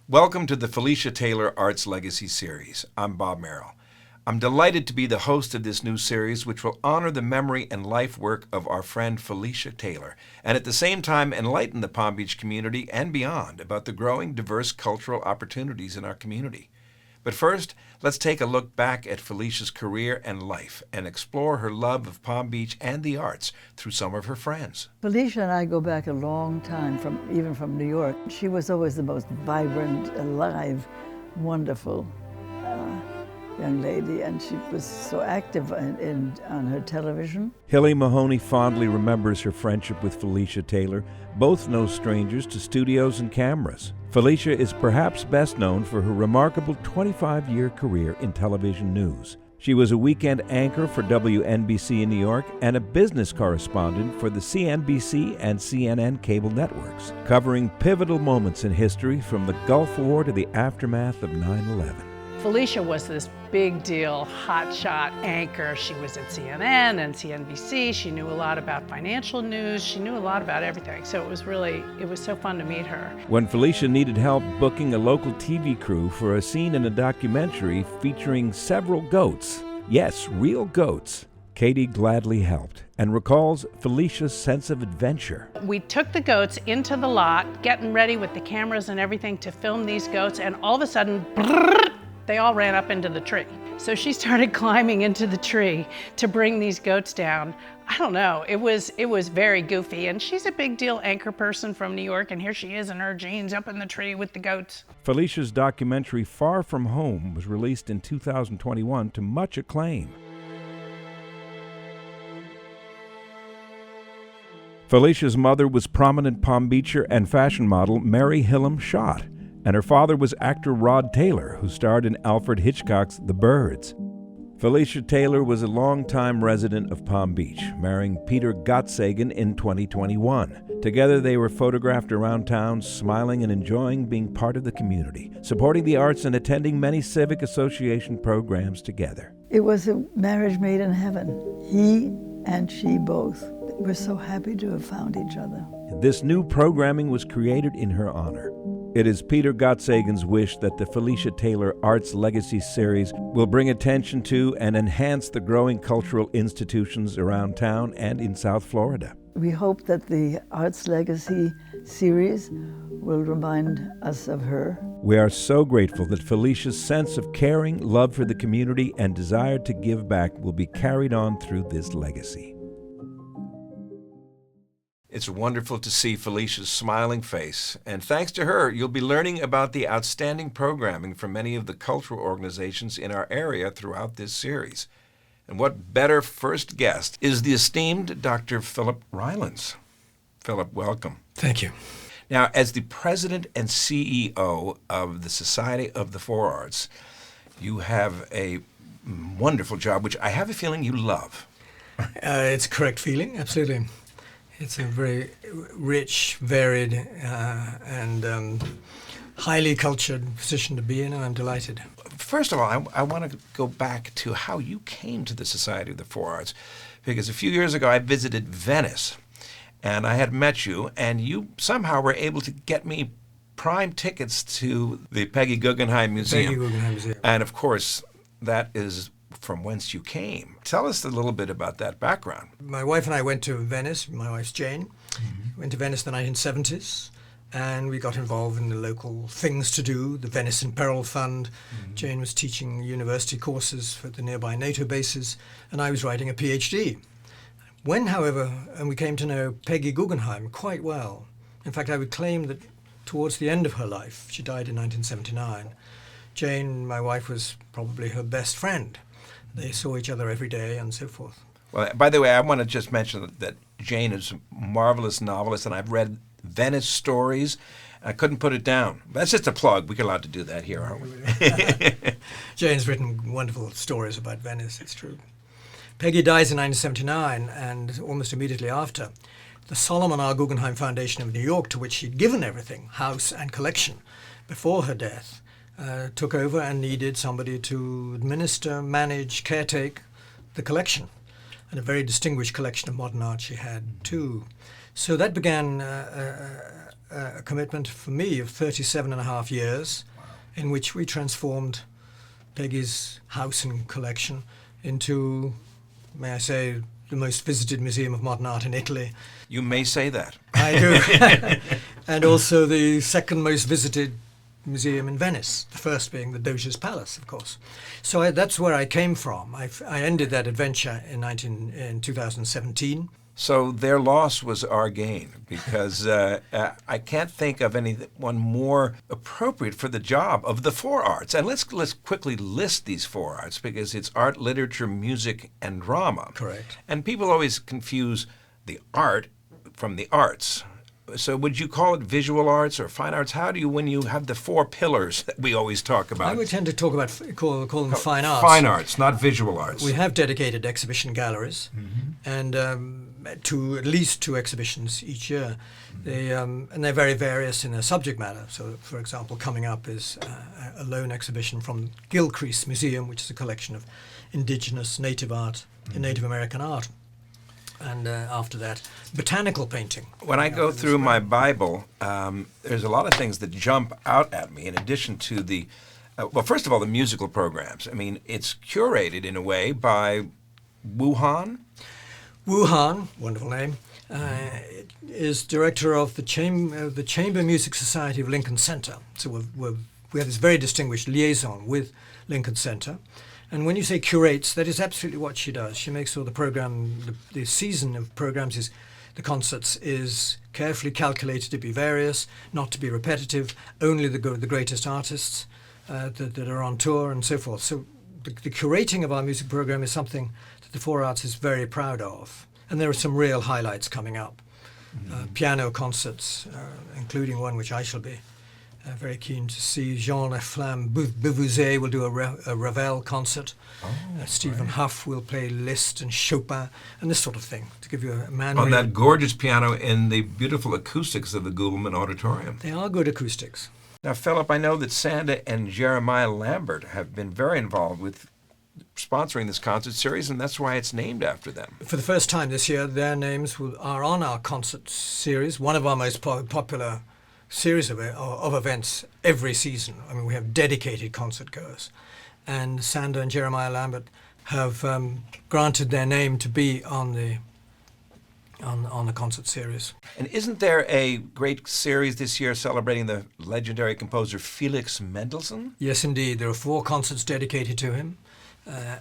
Welcome to the Felicia Taylor Arts Legacy Series. I'm Bob Merrill. I'm delighted to be the host of this new series, which will honor the memory and life work of our friend Felicia Taylor, and at the same time enlighten the Palm Beach community and beyond about the growing diverse cultural opportunities in our community. But first, let's take a look back at Felicia's career and life and explore her love of Palm Beach and the arts through some of her friends. Felicia and I go back a long time, even from New York. She was always the most vibrant, alive, wonderful young lady, and she was so active on her television. Hilly Mahoney fondly remembers her friendship with Felicia Taylor, both no strangers to studios and cameras. Felicia is perhaps best known for her remarkable 25-year career in television news. She was a weekend anchor for WNBC in New York and a business correspondent for the CNBC and CNN cable networks, covering pivotal moments in history from the Gulf War to the aftermath of 9/11. Felicia was this big deal, hotshot anchor. She was at CNN and CNBC. She knew a lot about financial news. She knew a lot about everything. So it was so fun to meet her. When Felicia needed help booking a local TV crew for a scene in a documentary featuring several goats, yes, real goats, Katie gladly helped and recalls Felicia's sense of adventure. We took the goats into the lot, getting ready with the cameras and everything to film these goats, and all of a sudden, they all ran up into the tree. So she started climbing into the tree to bring these goats down. I don't know, it was very goofy, and she's a big deal anchor person from New York, and here she is in her jeans up in the tree with the goats. Felicia's documentary Far From Home was released in 2021 to much acclaim. Felicia's mother was prominent Palm Beacher and fashion model Mary Hillam Schott, and her father was actor Rod Taylor, who starred in Alfred Hitchcock's The Birds. Felicia Taylor was a longtime resident of Palm Beach, marrying Peter Gottsagen in 2021. Together they were photographed around town, smiling and enjoying being part of the community, supporting the arts and attending many Civic Association programs together. It was a marriage made in heaven. He and she both were so happy to have found each other. This new programming was created in her honor. It is Peter Gottsagen's wish that the Felicia Taylor Arts Legacy Series will bring attention to and enhance the growing cultural institutions around town and in South Florida. We hope that the Arts Legacy Series will remind us of her. We are so grateful that Felicia's sense of caring, love for the community, and desire to give back will be carried on through this legacy. It's wonderful to see Felicia's smiling face, and thanks to her, you'll be learning about the outstanding programming from many of the cultural organizations in our area throughout this series. And what better first guest is the esteemed Dr. Philip Rylands. Philip, welcome. Thank you. Now, as the president and CEO of the Society of the Four Arts, you have a wonderful job, which I have a feeling you love. It's a correct feeling, absolutely. It's a very rich, varied, and highly cultured position to be in, and I'm delighted. First of all, I want to go back to how you came to the Society of the Four Arts, because a few years ago I visited Venice, and I had met you, and you somehow were able to get me prime tickets to the Peggy Guggenheim Museum. Peggy Guggenheim Museum. And of course, that is from whence you came. Tell us a little bit about that background. My wife and I went to Venice. My wife's Jane. Mm-hmm. Went to Venice in the 1970s, and we got involved in the local things to do, the Venice in Peril Fund. Mm-hmm. Jane was teaching university courses for the nearby NATO bases, and I was writing a PhD. When, however, and we came to know Peggy Guggenheim quite well. In fact, I would claim that towards the end of her life, she died in 1979, Jane, my wife, was probably her best friend. They saw each other every day and so forth. Well, by the way, I want to just mention that Jane is a marvelous novelist, and I've read Venice Stories. I couldn't put it down. That's just a plug. We're allowed to do that here, aren't we? Jane's written wonderful stories about Venice, it's true. Peggy dies in 1979, and almost immediately after, the Solomon R. Guggenheim Foundation of New York, to which she'd given everything, house and collection, before her death, took over and needed somebody to administer, manage, caretake the collection. And a very distinguished collection of modern art she had, too. So that began a a commitment for me of 37 and a half years, in which we transformed Peggy's house and collection into, may I say, the most visited museum of modern art in Italy. You may say that. I do. And also the second most visited museum in Venice, the first being the Doge's Palace, of course. So that's where I came from. I ended that adventure in 2017. So their loss was our gain, because I can't think of anyone more appropriate for the job of the four arts. And let's quickly list these four arts, because it's art, literature, music, and drama. Correct. And people always confuse the art from the arts. So would you call it visual arts or fine arts? How do you, when you have the four pillars that we always talk about? I would tend to talk about, call them fine arts. Fine arts, not visual arts. We have dedicated exhibition galleries, and to at least 2 exhibitions each year. And they're very various in their subject matter. So, for example, coming up is a lone exhibition from Gilcrease Museum, which is a collection of indigenous native art, Native American art. And after that, botanical painting. When I go through my Bible, there's a lot of things that jump out at me in addition to the, well, first of all, the musical programs. I mean, it's curated in a way by Wuhan. Wuhan, wonderful name, is director of the Chamber Music Society of Lincoln Center. So we have this very distinguished liaison with Lincoln Center. And when you say curates, that is absolutely what she does. She makes sure the program, the season of programs the concerts is carefully calculated to be various, not to be repetitive, only the greatest artists that are on tour and so forth. So the curating of our music program is something that the Four Arts is very proud of. And there are some real highlights coming up. Piano concerts, including one which I shall be very keen to see. Jean Laflamme Beauvouzet will do a Ravel concert. Stephen Huff will play Liszt and Chopin and this sort of thing, to give you a man. On that gorgeous piano in the beautiful acoustics of the Goulman Auditorium. They are good acoustics. Now, Philip, I know that Sanda and Jeremiah Lambert have been very involved with sponsoring this concert series, and that's why it's named after them. For the first time this year, their names are on our concert series, one of our most popular series of events every season. I mean, we have dedicated concert goers, and Sanda and Jeremiah Lambert have granted their name to be on the concert series. And isn't there a great series this year celebrating the legendary composer Felix Mendelssohn? Yes, indeed. There are 4 concerts dedicated to him,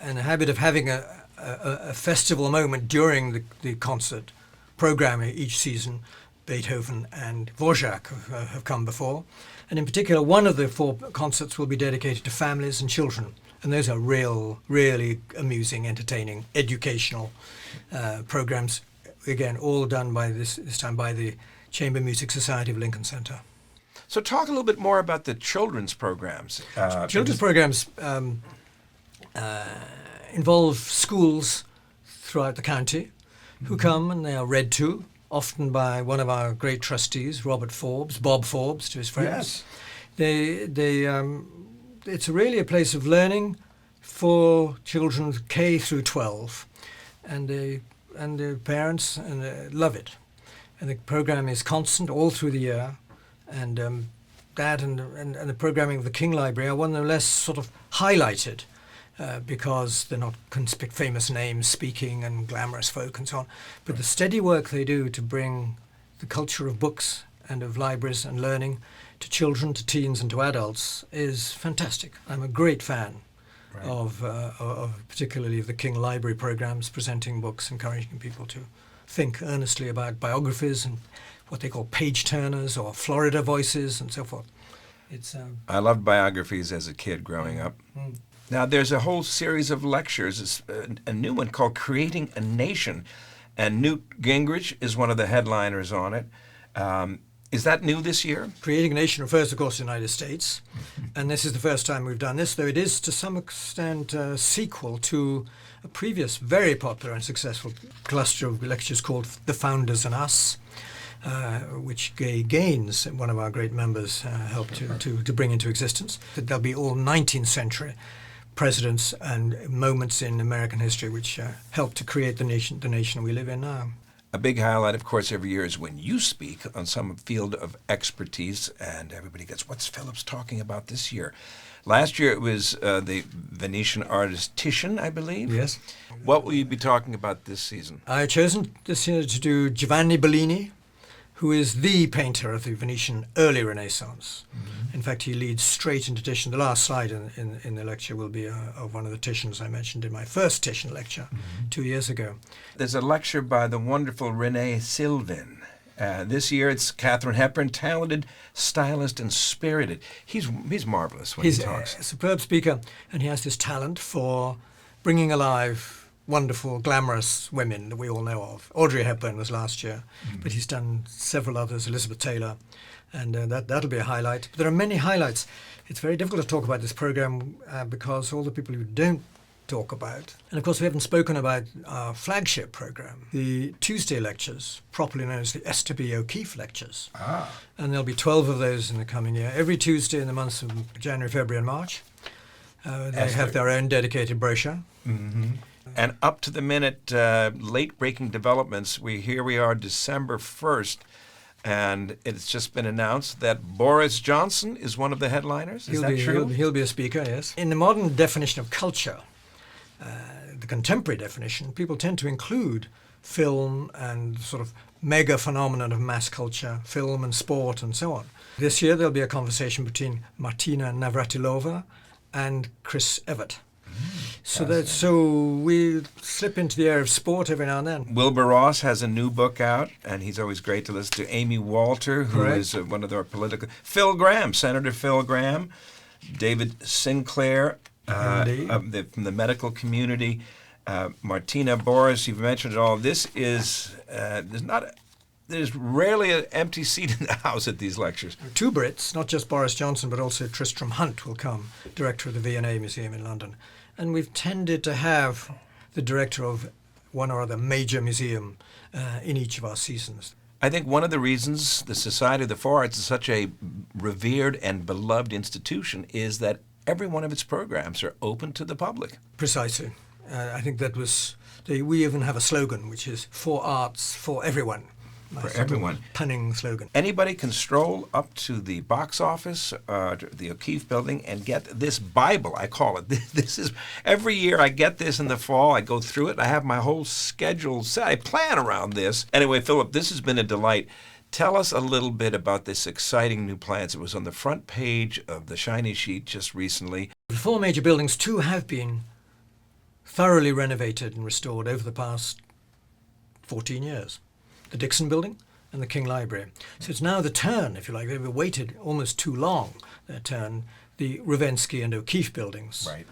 and a habit of having a festival moment during the concert program each season. Beethoven and Dvorak have come before. And in particular, one of the 4 concerts will be dedicated to families and children. And those are really amusing, entertaining, educational programs. Again, all done by this time by the Chamber Music Society of Lincoln Center. So talk a little bit more about the children's programs. Children's programs involve schools throughout the county who come, and they are read to, often by one of our great trustees, Bob Forbes, to his friends. Yes. It's really a place of learning for children K through 12, and the parents love it. And the program is constant all through the year, and that and the programming of the King Library are one of the less sort of highlighted. Because they're not famous names speaking and glamorous folk and so on. But the steady work they do to bring the culture of books and of libraries and learning to children, to teens and to adults is fantastic. I'm a great fan of particularly the King Library programs, presenting books, encouraging people to think earnestly about biographies and what they call page-turners or Florida voices and so forth. I loved biographies as a kid growing up. Now, there's a whole series of lectures, a new one called Creating a Nation, and Newt Gingrich is one of the headliners on it. Is that new this year? Creating a Nation refers, of course, to the United States, and this is the first time we've done this, though it is to some extent a sequel to a previous very popular and successful cluster of lectures called The Founders and Us, which Gay Gaines, one of our great members, helped to bring into existence. There'll be all 19th century presidents and moments in American history which helped to create the nation we live in now. A big highlight, of course, every year is when you speak on some field of expertise, and everybody gets, what's Philip's talking about this year? Last year it was the Venetian artist Titian, I believe. Yes. What will you be talking about this season? I've chosen this year to do Giovanni Bellini, who is the painter of the Venetian early Renaissance. Mm-hmm. In fact, he leads straight into Titian. The last slide in the lecture will be of one of the Titians I mentioned in my first Titian lecture 2 years ago. There's a lecture by the wonderful Renee Sylvan. This year it's Katharine Hepburn, talented, stylist, and spirited. He's marvelous when he talks. He's a superb speaker, and he has this talent for bringing alive wonderful, glamorous women that we all know of. Audrey Hepburn was last year, but he's done several others, Elizabeth Taylor, and that'll be a highlight. But there are many highlights. It's very difficult to talk about this program because all the people who don't talk about. And of course, we haven't spoken about our flagship program, the Tuesday lectures, properly known as the S.T.B. O'Keeffe lectures. And there'll be 12 of those in the coming year, every Tuesday in the months of January, February and March. They have their own dedicated brochure. Mm-hmm. And up to the minute, late-breaking developments. Here we are, December 1st, and it's just been announced that Boris Johnson is one of the headliners. Is that true? He'll be a speaker, yes. In the modern definition of culture, the contemporary definition, people tend to include film and sort of mega phenomenon of mass culture, film and sport and so on. This year there'll be a conversation between Martina Navratilova and Chris Evert. So we slip into the area of sport every now and then. Wilbur Ross has a new book out, and he's always great to listen to. Amy Walter, who is one of our political... Phil Graham, Senator Phil Graham. David Sinclair, from the medical community. Martina, Boris, you've mentioned it all. This is... There's rarely an empty seat in the house at these lectures. 2 Brits, not just Boris Johnson, but also Tristram Hunt will come, director of the V&A Museum in London. And we've tended to have the director of one or other major museum in each of our seasons. I think one of the reasons the Society of the Four Arts is such a revered and beloved institution is that every one of its programs are open to the public. Precisely. I think that was... we even have a slogan, which is "For Arts, for Everyone." For everyone. Punning slogan. Anybody can stroll up to the box office, to the O'Keeffe building, and get this Bible, I call it. This is, every year I get this in the fall, I go through it, I have my whole schedule set, I plan around this. Anyway, Philip, this has been a delight. Tell us a little bit about this exciting new plans. It was on the front page of the Shiny Sheet just recently. The 4 major buildings, 2 have been thoroughly renovated and restored over the past 14 years. The Dixon Building and the King Library. So it's now the turn, if you like. They've waited almost too long, their turn, the Ravensky and O'Keeffe buildings. Right.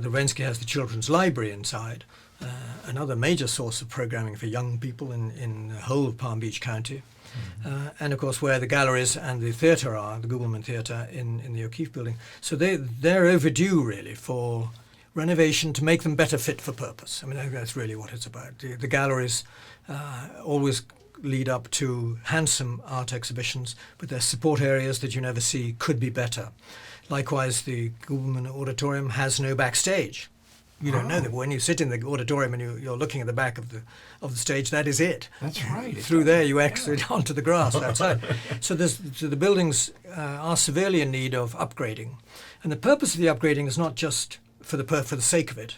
The Ravensky has the Children's Library inside, another major source of programming for young people in the whole of Palm Beach County. Mm-hmm. And of course where the galleries and the theatre are, the Gubelman Theatre in the O'Keeffe building. So they're overdue really for renovation to make them better fit for purpose. I mean, I think that's really what it's about. The galleries always lead up to handsome art exhibitions, but their support areas that you never see could be better. Likewise, the Gubelman Auditorium has no backstage. You don't know that when you sit in the auditorium and you're looking at the back of the stage, that is it. That's right. Through there you exit onto the grass outside. So the buildings are severely in need of upgrading. And the purpose of the upgrading is not just for the sake of it.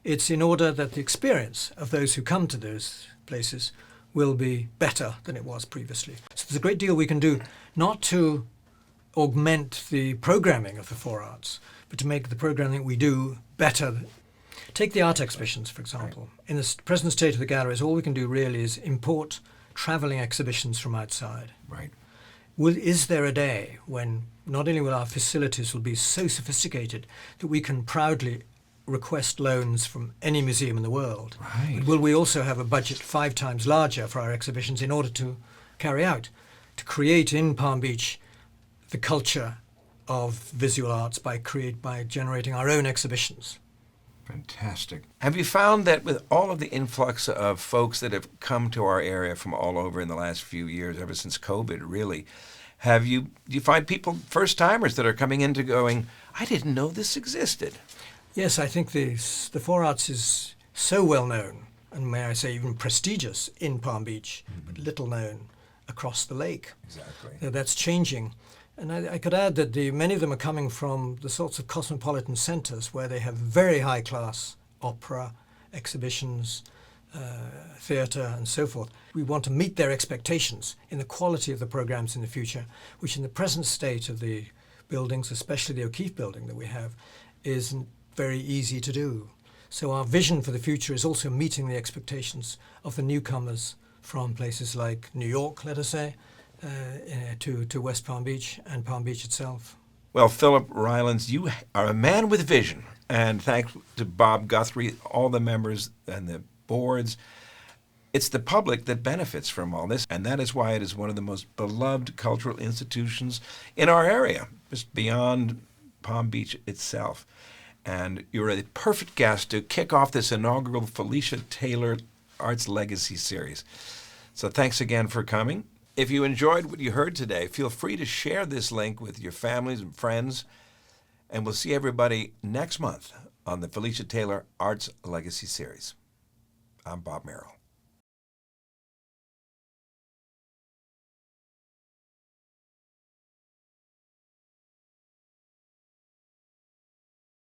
It's in order that the experience of those who come to those places will be better than it was previously. So there's a great deal we can do, not to augment the programming of the Four Arts, but to make the programming we do better. Take the art exhibitions, for example. Right. In the present state of the galleries, all we can do really is import travelling exhibitions from outside. Right. Is there a day when not only will our facilities will be so sophisticated that we can proudly request loans from any museum in the world, right, but will we also have a budget 5 times larger for our exhibitions in order to to create in Palm Beach the culture of visual arts by generating our own exhibitions? Fantastic. Have you found that with all of the influx of folks that have come to our area from all over in the last few years, ever since COVID, really, do you find people, first-timers, that are coming into going, I didn't know this existed? Yes, I think the Four Arts is so well known and may I say even prestigious in Palm Beach, but little known across the lake. Exactly. That's changing. And I could add that many of them are coming from the sorts of cosmopolitan centers where they have very high class opera, exhibitions, theatre and so forth. We want to meet their expectations in the quality of the programs in the future, which in the present state of the buildings, especially the O'Keeffe building that we have, isn't very easy to do. So our vision for the future is also meeting the expectations of the newcomers from places like New York, let us say, to West Palm Beach and Palm Beach itself. Well, Philip Rylands, you are a man with vision, and thanks to Bob Guthrie, all the members and the boards. It's the public that benefits from all this, and that is why it is one of the most beloved cultural institutions in our area, just beyond Palm Beach itself. And you're a perfect guest to kick off this inaugural Felicia Taylor Arts Legacy Series. So thanks again for coming. If you enjoyed what you heard today, feel free to share this link with your families and friends, and we'll see everybody next month on the Felicia Taylor Arts Legacy Series. I'm Bob Merrill.